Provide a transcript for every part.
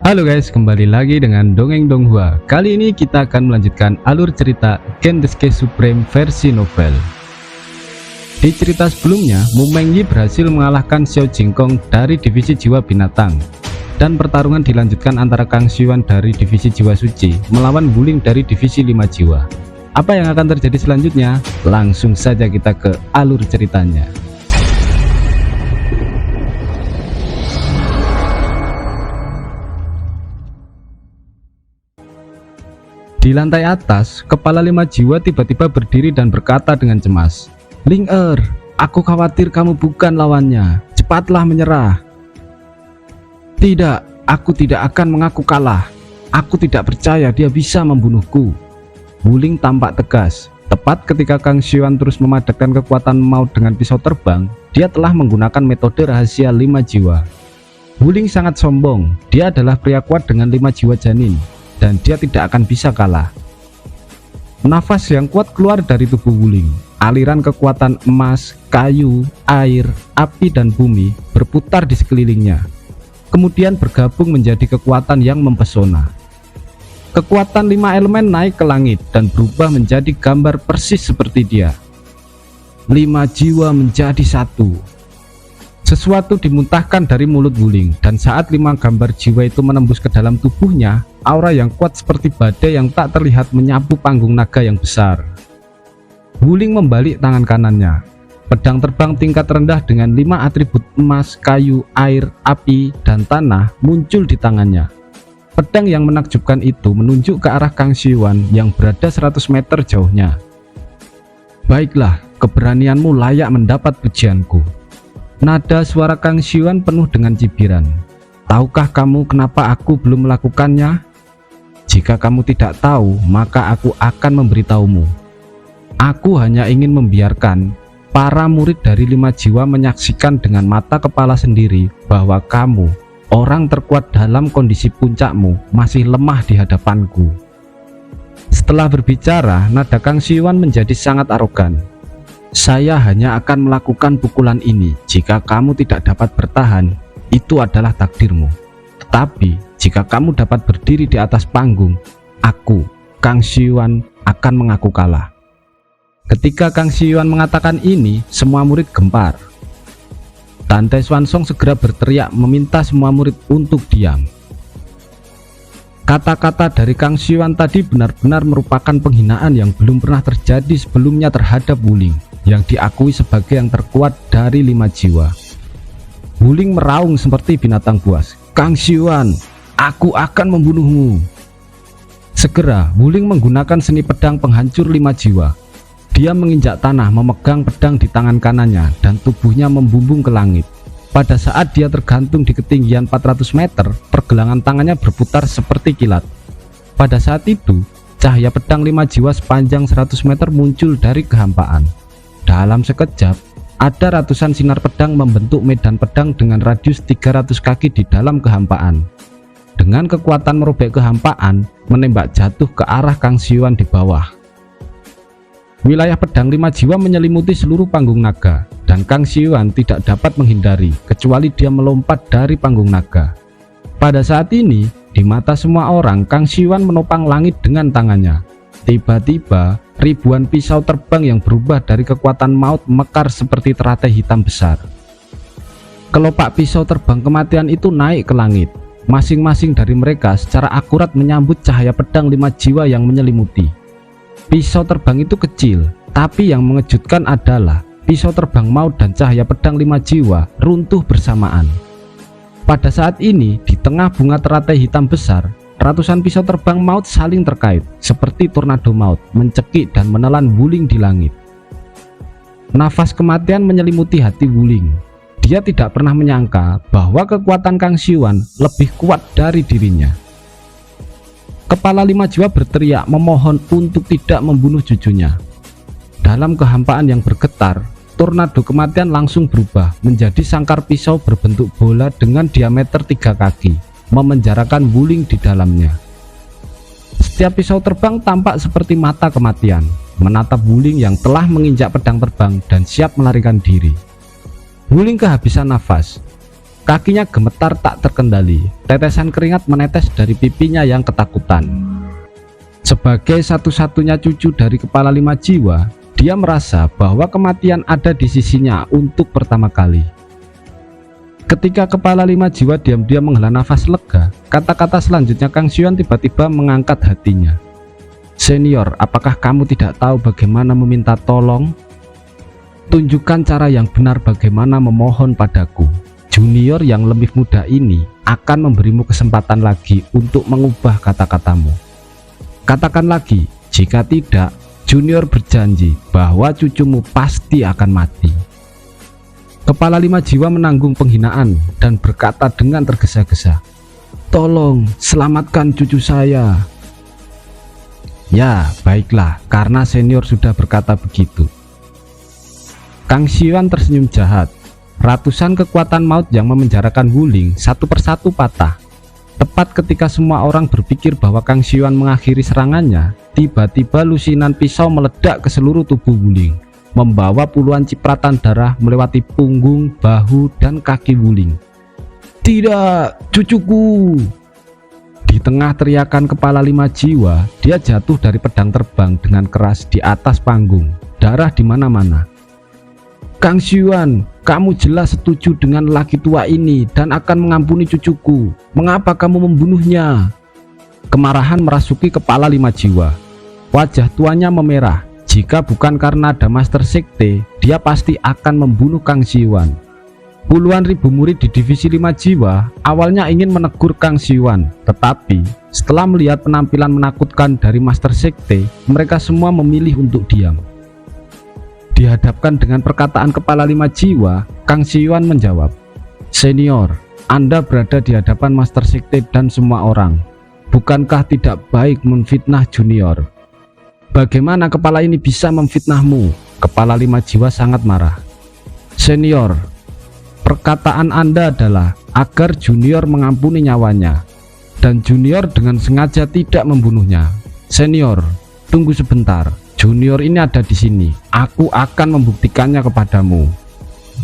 Halo guys, kembali lagi dengan Dongeng Donghua. Kali ini kita akan melanjutkan alur cerita Gendesuke Supreme versi novel. Di cerita sebelumnya, Mu Mengyi berhasil mengalahkan Xiao Jingkong dari divisi jiwa binatang, dan pertarungan dilanjutkan antara Kang Xiuan dari divisi jiwa suci melawan Wuling dari divisi 5 jiwa. Apa yang akan terjadi selanjutnya? Langsung saja kita ke alur ceritanya. Di lantai atas, kepala 5 jiwa tiba-tiba berdiri dan berkata dengan cemas, "Ling Er, aku khawatir kamu bukan lawannya. Cepatlah menyerah." "Tidak, aku tidak akan mengaku kalah. Aku tidak percaya dia bisa membunuhku." Wuling tampak tegas. Tepat ketika Kang Xiuan terus memadatkan kekuatan maut dengan pisau terbang, dia telah menggunakan metode rahasia 5 jiwa. Wuling sangat sombong. Dia adalah pria kuat dengan 5 jiwa janin, dan dia tidak akan bisa kalah. Nafas yang kuat keluar dari tubuh Wuling. Aliran kekuatan emas, kayu, air, api, dan bumi berputar di sekelilingnya, kemudian bergabung menjadi kekuatan yang mempesona. Kekuatan 5 elemen naik ke langit dan berubah menjadi gambar persis seperti dia. 5 jiwa menjadi satu. Sesuatu dimuntahkan dari mulut Wuling, dan saat 5 gambar jiwa itu menembus ke dalam tubuhnya, aura yang kuat seperti badai yang tak terlihat menyapu panggung naga yang besar. Wuling membalik tangan kanannya. Pedang terbang tingkat rendah dengan 5 atribut emas, kayu, air, api, dan tanah muncul di tangannya. Pedang yang menakjubkan itu menunjuk ke arah Kang Xiuan yang berada 100 meter jauhnya. "Baiklah, keberanianmu layak mendapat pujianku." Nada suara Kang Xiuan penuh dengan cibiran. "Tahukah kamu kenapa aku belum melakukannya? Jika kamu tidak tahu, maka aku akan memberitahumu. Aku hanya ingin membiarkan para murid dari 5 jiwa menyaksikan dengan mata kepala sendiri bahwa kamu, orang terkuat dalam kondisi puncakmu, masih lemah di hadapanku." Setelah berbicara, nada Kang Xiuan menjadi sangat arogan. "Saya hanya akan melakukan pukulan ini jika kamu tidak dapat bertahan. Itu adalah takdirmu. Tetapi jika kamu dapat berdiri di atas panggung, aku, Kang Xiuan, akan mengaku kalah." Ketika Kang Xiuan mengatakan ini, semua murid gempar. Tante Xuanzong segera berteriak meminta semua murid untuk diam. Kata-kata dari Kang Xiuan tadi benar-benar merupakan penghinaan yang belum pernah terjadi sebelumnya terhadap Wuling, yang diakui sebagai yang terkuat dari 5 jiwa. Wuling meraung seperti binatang buas. "Kang Xiuan, aku akan membunuhmu." Segera Wuling menggunakan seni pedang penghancur 5 jiwa. Dia menginjak tanah memegang pedang di tangan kanannya dan tubuhnya membumbung ke langit. Pada saat dia tergantung di ketinggian 400 meter, pergelangan tangannya berputar seperti kilat. Pada saat itu, cahaya pedang 5 jiwa sepanjang 100 meter muncul dari kehampaan. Dalam sekejap, ada ratusan sinar pedang membentuk medan pedang dengan radius 300 kaki di dalam kehampaan. Dengan kekuatan merobek kehampaan, menembak jatuh ke arah Kang Xiuan di bawah. Wilayah pedang 5 jiwa menyelimuti seluruh panggung naga, dan Kang Xiuan tidak dapat menghindari kecuali dia melompat dari panggung naga. Pada saat ini, di mata semua orang, Kang Xiuan menopang langit dengan tangannya. Tiba-tiba, ribuan pisau terbang yang berubah dari kekuatan maut mekar seperti teratai hitam besar. Kelopak pisau terbang kematian itu naik ke langit. Masing-masing dari mereka secara akurat menyambut cahaya pedang 5 jiwa yang menyelimuti. Pisau terbang itu kecil, tapi yang mengejutkan adalah pisau terbang maut dan cahaya pedang 5 jiwa runtuh bersamaan. Pada saat ini, di tengah bunga teratai hitam besar, ratusan pisau terbang maut saling terkait seperti tornado maut mencekik dan menelan Wuling di langit. Nafas kematian menyelimuti hati Wuling. Dia tidak pernah menyangka bahwa kekuatan Kang Xiuan lebih kuat dari dirinya. Kepala 5 jiwa berteriak memohon untuk tidak membunuh cucunya. Dalam kehampaan yang bergetar, tornado kematian langsung berubah menjadi sangkar pisau berbentuk bola dengan diameter 3 kaki, memenjarakan Wuling di dalamnya. Setiap pisau terbang tampak seperti mata kematian, menatap Wuling yang telah menginjak pedang terbang dan siap melarikan diri. Wuling kehabisan nafas. Kakinya gemetar tak terkendali, tetesan keringat menetes dari pipinya yang ketakutan. Sebagai satu-satunya cucu dari kepala 5 jiwa, dia merasa bahwa kematian ada di sisinya untuk pertama kali. Ketika kepala 5 jiwa diam-diam menghela nafas lega, kata-kata selanjutnya Kang Siyuan tiba-tiba mengangkat hatinya. "Senior, apakah kamu tidak tahu bagaimana meminta tolong? Tunjukkan cara yang benar bagaimana memohon padaku. Junior yang lebih muda ini akan memberimu kesempatan lagi untuk mengubah kata-katamu. Katakan lagi, jika tidak, Junior berjanji bahwa cucumu pasti akan mati." Kepala 5 jiwa menanggung penghinaan dan berkata dengan tergesa-gesa, "Tolong selamatkan cucu saya." "Ya, baiklah, karena senior sudah berkata begitu." Kang Siyuan tersenyum jahat. Ratusan kekuatan maut yang memenjarakan Wuling satu persatu patah. Tepat ketika semua orang berpikir bahwa Kang Siyuan mengakhiri serangannya, tiba-tiba lusinan pisau meledak ke seluruh tubuh Wuling, membawa puluhan cipratan darah melewati punggung, bahu, dan kaki Wuling. "Tidak, cucuku!" Di tengah teriakan kepala 5 jiwa, dia jatuh dari pedang terbang dengan keras di atas panggung, darah di mana-mana. "Kang Siyuan, kamu jelas setuju dengan laki tua ini dan akan mengampuni cucuku. Mengapa kamu membunuhnya?" Kemarahan merasuki kepala 5 jiwa. Wajah tuanya memerah. Jika bukan karena ada Master Sekte, dia pasti akan membunuh Kang Siyuan. Puluhan ribu murid di divisi 5 jiwa awalnya ingin menegur Kang Siyuan, tetapi setelah melihat penampilan menakutkan dari Master Sekte, mereka semua memilih untuk diam. Dihadapkan dengan perkataan kepala 5 jiwa, Kang Siyuan menjawab, "Senior, Anda berada di hadapan Master Sekte dan semua orang. Bukankah tidak baik memfitnah Junior? Bagaimana kepala ini bisa memfitnahmu?" Kepala 5 jiwa sangat marah. "Senior, perkataan Anda adalah agar Junior mengampuni nyawanya, dan Junior dengan sengaja tidak membunuhnya. Senior, tunggu sebentar. Junior ini ada di sini. Aku akan membuktikannya kepadamu."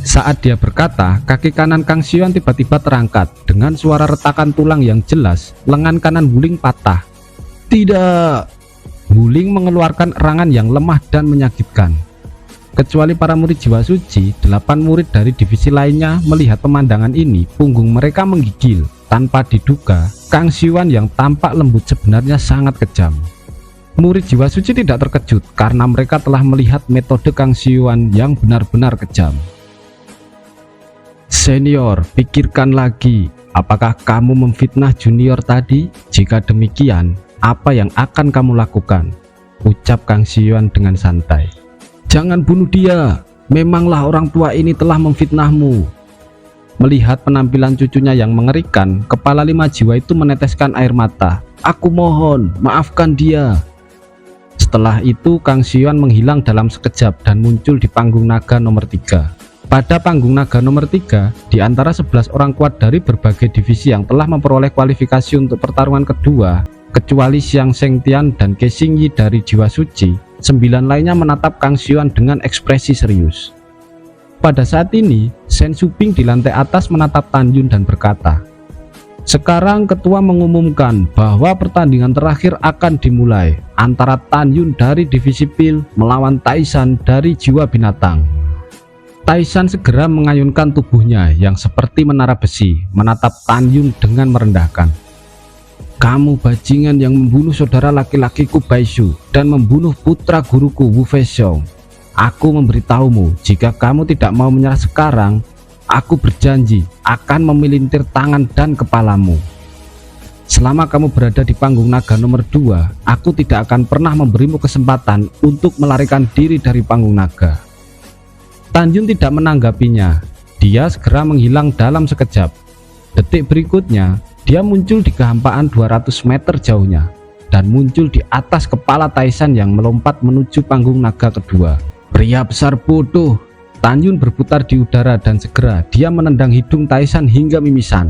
Saat dia berkata, kaki kanan Kang Siyuan tiba-tiba terangkat. Dengan suara retakan tulang yang jelas, lengan kanan Wuling patah. "Tidak!" Wuling mengeluarkan erangan yang lemah dan menyakitkan. Kecuali para murid jiwa suci, 8 murid dari divisi lainnya melihat pemandangan ini, punggung mereka menggigil. Tanpa diduga, Kang Siyuan yang tampak lembut sebenarnya sangat kejam. Murid jiwa suci tidak terkejut karena mereka telah melihat metode Kang Siyuan yang benar-benar kejam. "Senior, pikirkan lagi. Apakah kamu memfitnah Junior tadi? Jika demikian, apa yang akan kamu lakukan?" ucap Kang Siyuan dengan santai. "Jangan bunuh dia. Memanglah orang tua ini telah memfitnahmu." Melihat penampilan cucunya yang mengerikan, kepala 5 jiwa itu meneteskan air mata. "Aku mohon, maafkan dia." Setelah itu Kang Siyuan menghilang dalam sekejap dan muncul di panggung naga nomor 3. Pada panggung naga nomor 3, di antara 11 orang kuat dari berbagai divisi yang telah memperoleh kualifikasi untuk pertarungan kedua, kecuali Xiang Shengtian dan Ke Xingyi dari jiwa suci, 9 lainnya menatap Kang Siyuan dengan ekspresi serius. Pada saat ini, Shen Suping di lantai atas menatap Tan Yun dan berkata, "Sekarang ketua mengumumkan bahwa pertandingan terakhir akan dimulai antara Tan Yun dari divisi Pil melawan Taishan dari jiwa binatang." Taishan segera mengayunkan tubuhnya yang seperti menara besi, menatap Tan Yun dengan merendahkan. "Kamu bajingan yang membunuh saudara laki-lakiku Baishu dan membunuh putra guruku Wu Feixiong. Aku memberitahumu, jika kamu tidak mau menyerah sekarang, aku berjanji akan memelintir tangan dan kepalamu. Selama kamu berada di panggung naga nomor 2, aku tidak akan pernah memberimu kesempatan untuk melarikan diri dari panggung naga." Tan Yun tidak menanggapinya. Dia segera menghilang dalam sekejap. Detik berikutnya, dia muncul di kehampaan 200 meter jauhnya dan muncul di atas kepala Taishan yang melompat menuju panggung naga kedua. "Pria besar bodoh!" Tan Yun berputar di udara dan segera dia menendang hidung Taishan hingga mimisan.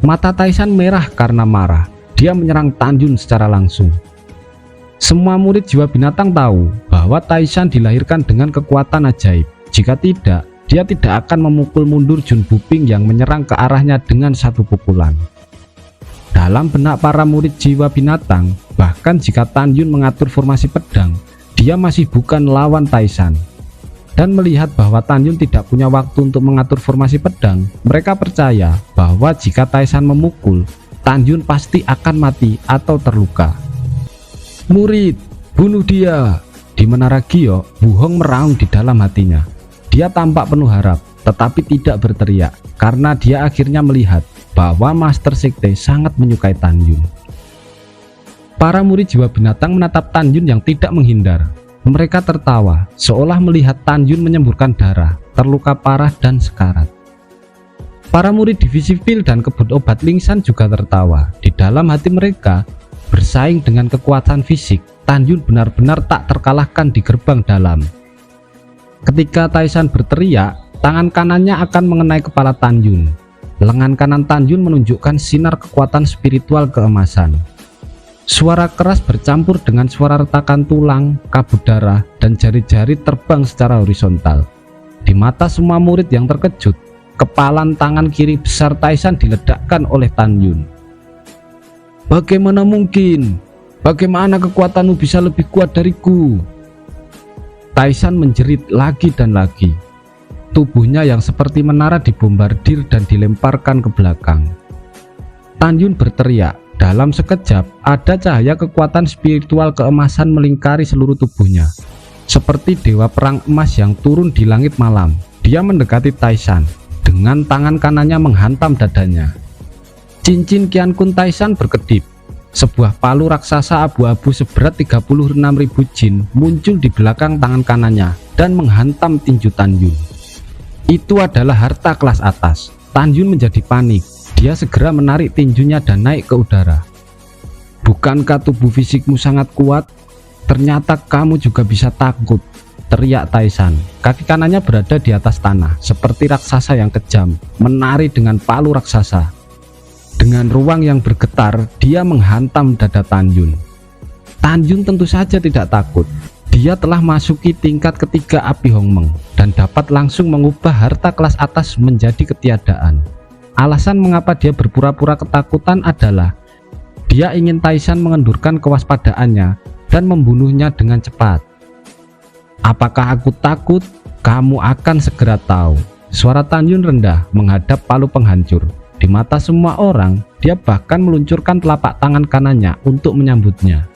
Mata Taishan merah karena marah. Dia menyerang Tan Yun secara langsung. Semua murid jiwa binatang tahu bahwa Taishan dilahirkan dengan kekuatan ajaib. Jika tidak, dia tidak akan memukul mundur Jun Buping yang menyerang ke arahnya dengan satu pukulan. Dalam benak para murid jiwa binatang, bahkan jika Tan Yun mengatur formasi pedang, dia masih bukan lawan Taisan. Dan melihat bahwa Tan Yun tidak punya waktu untuk mengatur formasi pedang, mereka percaya bahwa jika Taisan memukul, Tan Yun pasti akan mati atau terluka. "Murid, bunuh dia!" Di menara giok, Wu Hong meraung di dalam hatinya. Dia tampak penuh harap, tetapi tidak berteriak, karena dia akhirnya melihat bahwa Master Sekte sangat menyukai Tan Yun. Para murid jiwa binatang menatap Tan Yun yang tidak menghindar. Mereka tertawa, seolah melihat Tan Yun menyemburkan darah, terluka parah dan sekarat. Para murid divisi Pil dan kebun obat Lingsan juga tertawa. Di dalam hati mereka, bersaing dengan kekuatan fisik, Tan Yun benar-benar tak terkalahkan di gerbang dalam. Ketika Taisan berteriak, tangan kanannya akan mengenai kepala Tan Yun. Lengan kanan Tan Yun menunjukkan sinar kekuatan spiritual keemasan. Suara keras bercampur dengan suara retakan tulang, kabut darah, dan jari-jari terbang secara horizontal. Di mata semua murid yang terkejut, kepalan tangan kiri besar Taisan diledakkan oleh Tan Yun. "Bagaimana mungkin? Bagaimana kekuatanmu bisa lebih kuat dariku?" Taisan menjerit lagi dan lagi. Tubuhnya yang seperti menara dibombardir dan dilemparkan ke belakang. Tan Yun berteriak. Dalam sekejap, ada cahaya kekuatan spiritual keemasan melingkari seluruh tubuhnya. Seperti dewa perang emas yang turun di langit malam, dia mendekati Taisan. Dengan tangan kanannya menghantam dadanya. Cincin Qian Kun Taisan berkedip. Sebuah palu raksasa abu-abu seberat 36.000 jin muncul di belakang tangan kanannya dan menghantam tinju Tan Yun. Itu adalah harta kelas atas. Tan Yun menjadi panik. Dia segera menarik tinjunya dan naik ke udara. "Bukankah tubuh fisikmu sangat kuat? Ternyata kamu juga bisa takut," teriak Taisan. Kaki kanannya berada di atas tanah, seperti raksasa yang kejam, menari dengan palu raksasa. Dengan ruang yang bergetar, dia menghantam dada Tan Yun. Tan Yun tentu saja tidak takut. Dia telah masuki tingkat ketiga api Hongmeng dan dapat langsung mengubah harta kelas atas menjadi ketiadaan. Alasan mengapa dia berpura-pura ketakutan adalah dia ingin Taisan mengendurkan kewaspadaannya dan membunuhnya dengan cepat. "Apakah aku takut? Kamu akan segera tahu." Suara Tan Yun rendah menghadap palu penghancur. Di mata semua orang, dia bahkan meluncurkan telapak tangan kanannya untuk menyambutnya.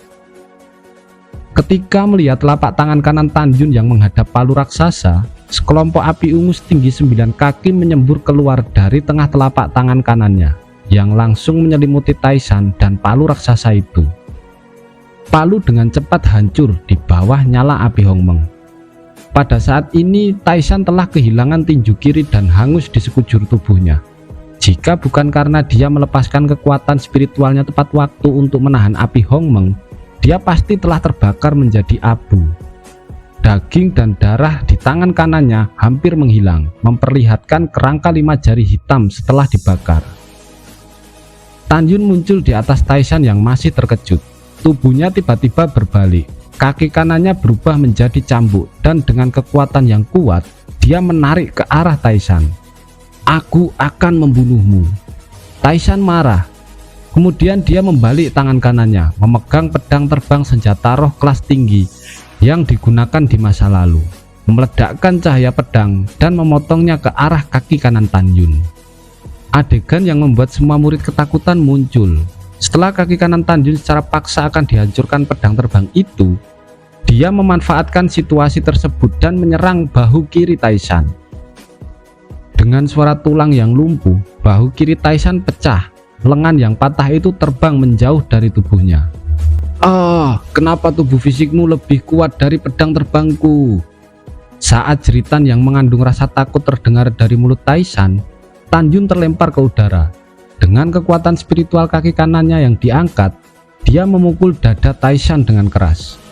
Ketika melihat telapak tangan kanan Tan Yun yang menghadap palu raksasa, sekelompok api ungu setinggi 9 kaki menyembur keluar dari tengah telapak tangan kanannya, yang langsung menyelimuti Taisan dan palu raksasa itu. Palu dengan cepat hancur di bawah nyala api Hongmeng. Pada saat ini, Taisan telah kehilangan tinju kiri dan hangus di sekujur tubuhnya. Jika bukan karena dia melepaskan kekuatan spiritualnya tepat waktu untuk menahan api Hongmeng, dia pasti telah terbakar menjadi abu. Daging dan darah di tangan kanannya hampir menghilang, memperlihatkan kerangka 5 jari hitam setelah dibakar. Tan Yun muncul di atas Taisan yang masih terkejut. Tubuhnya tiba-tiba berbalik, kaki kanannya berubah menjadi cambuk, dan dengan kekuatan yang kuat, dia menarik ke arah Taisan. "Aku akan membunuhmu." Taisan marah. Kemudian dia membalik tangan kanannya, memegang pedang terbang senjata roh kelas tinggi yang digunakan di masa lalu, meledakkan cahaya pedang dan memotongnya ke arah kaki kanan Tan Yun. Adegan yang membuat semua murid ketakutan muncul. Setelah kaki kanan Tan Yun secara paksa akan dihancurkan pedang terbang itu, dia memanfaatkan situasi tersebut dan menyerang bahu kiri Taisan. Dengan suara tulang yang lumpuh, bahu kiri Taisan pecah. Lengan yang patah itu terbang menjauh dari tubuhnya. "Ah, kenapa tubuh fisikmu lebih kuat dari pedang terbangku?" Saat jeritan yang mengandung rasa takut terdengar dari mulut Taisan, Tan Yun terlempar ke udara. Dengan kekuatan spiritual kaki kanannya yang diangkat, dia memukul dada Taisan dengan keras.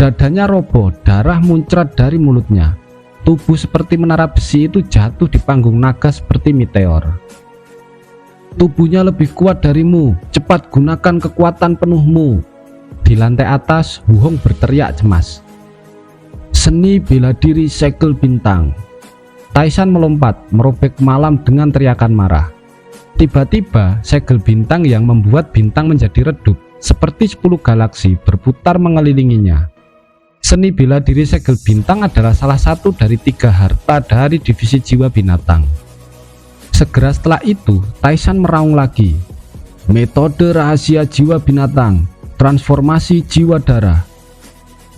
Dadanya roboh, darah muncrat dari mulutnya. Tubuh seperti menara besi itu jatuh di panggung naga seperti meteor. "Tubuhnya lebih kuat darimu, cepat gunakan kekuatan penuhmu." Di lantai atas, Wu Hong berteriak cemas. "Seni bela diri segel bintang." Taishan melompat, merobek malam dengan teriakan marah. Tiba-tiba, segel bintang yang membuat bintang menjadi redup, seperti 10 galaksi berputar mengelilinginya. Seni bela diri segel bintang adalah salah satu dari 3 harta dari divisi jiwa binatang. Segera setelah itu, Taishan meraung lagi. Metode rahasia jiwa binatang, transformasi jiwa darah.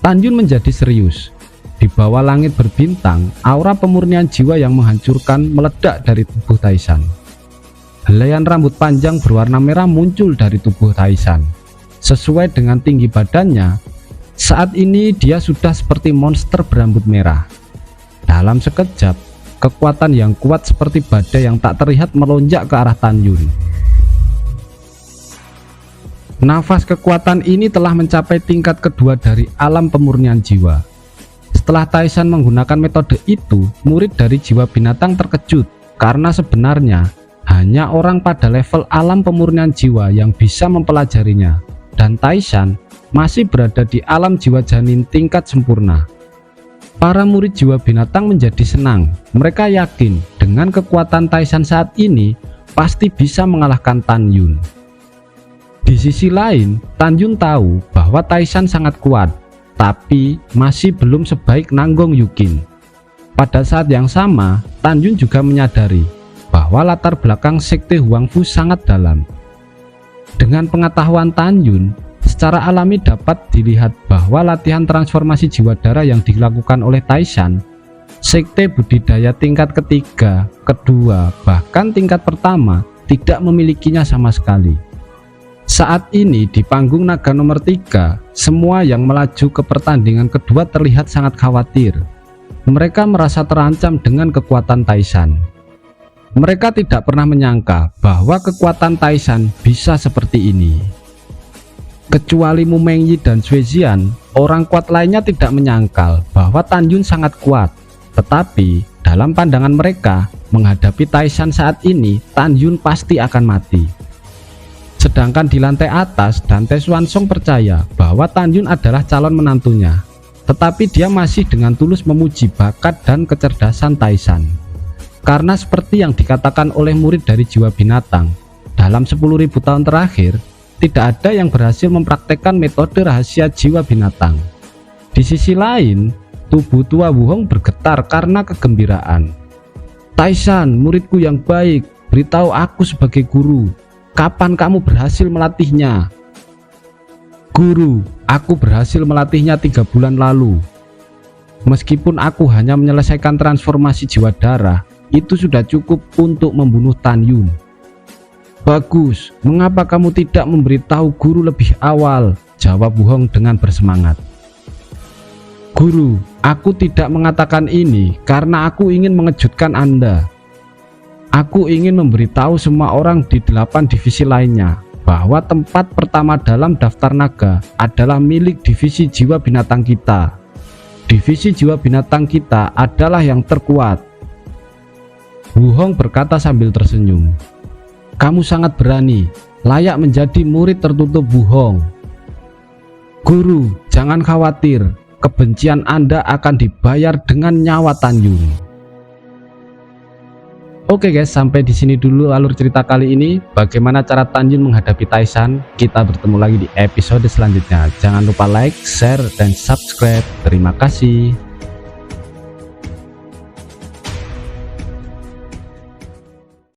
Tan Yun menjadi serius. Di bawah langit berbintang, aura pemurnian jiwa yang menghancurkan meledak dari tubuh Taishan. Helaian rambut panjang berwarna merah muncul dari tubuh Taishan. Sesuai dengan tinggi badannya, saat ini dia sudah seperti monster berambut merah. Dalam sekejap, kekuatan yang kuat seperti badai yang tak terlihat melonjak ke arah Tan Yun. Nafas kekuatan ini telah mencapai tingkat kedua dari alam pemurnian jiwa. Setelah Taishan menggunakan metode itu, murid dari jiwa binatang terkejut karena sebenarnya hanya orang pada level alam pemurnian jiwa yang bisa mempelajarinya, dan Taishan masih berada di alam jiwa janin tingkat sempurna. Para murid jiwa binatang menjadi senang. Mereka yakin dengan kekuatan Taishan saat ini pasti bisa mengalahkan Tan Yun. Di sisi lain, Tan Yun tahu bahwa Taishan sangat kuat, tapi masih belum sebaik Nanggong Yukin. Pada saat yang sama, Tan Yun juga menyadari bahwa latar belakang sekte Huangfu sangat dalam. Dengan pengetahuan Tan Yun, secara alami dapat dilihat bahwa latihan transformasi jiwa darah yang dilakukan oleh Taishan, sekte budidaya tingkat ketiga, kedua, bahkan tingkat pertama tidak memilikinya sama sekali. Saat ini di panggung naga nomor 3, semua yang melaju ke pertandingan kedua terlihat sangat khawatir. Mereka merasa terancam dengan kekuatan Taishan. Mereka tidak pernah menyangka bahwa kekuatan Taishan bisa seperti ini. Kecuali Mu Mengyi dan Sui Jian, orang kuat lainnya tidak menyangkal bahwa Tan Yun sangat kuat. Tetapi dalam pandangan mereka, menghadapi Taishan saat ini, Tan Yun pasti akan mati. Sedangkan di lantai atas, Dante Xuansong percaya bahwa Tan Yun adalah calon menantunya. Tetapi dia masih dengan tulus memuji bakat dan kecerdasan Taishan. Karena seperti yang dikatakan oleh murid dari jiwa binatang, dalam 10.000 tahun terakhir, tidak ada yang berhasil mempraktekkan metode rahasia jiwa binatang. Di sisi lain, tubuh tua Wuhong bergetar karena kegembiraan. Taishan, muridku yang baik, beritahu aku sebagai guru. Kapan kamu berhasil melatihnya? Guru, aku berhasil melatihnya 3 bulan lalu. Meskipun aku hanya menyelesaikan transformasi jiwa darah, itu sudah cukup untuk membunuh Tan Yun. Bagus, mengapa kamu tidak memberitahu guru lebih awal? Jawab Wuhong dengan bersemangat. Guru, aku tidak mengatakan ini karena aku ingin mengejutkan Anda. Aku ingin memberitahu semua orang di 8 divisi lainnya bahwa tempat pertama dalam daftar naga adalah milik divisi jiwa binatang kita. Divisi jiwa binatang kita adalah yang terkuat. Wuhong berkata sambil tersenyum. Kamu sangat berani, layak menjadi murid tertutup Wuhong. Guru, jangan khawatir, kebencian Anda akan dibayar dengan nyawa Tan Yun. Oke guys, sampai di sini dulu alur cerita kali ini. Bagaimana cara Tan Yun menghadapi Taishan? Kita bertemu lagi di episode selanjutnya. Jangan lupa like, share, dan subscribe. Terima kasih.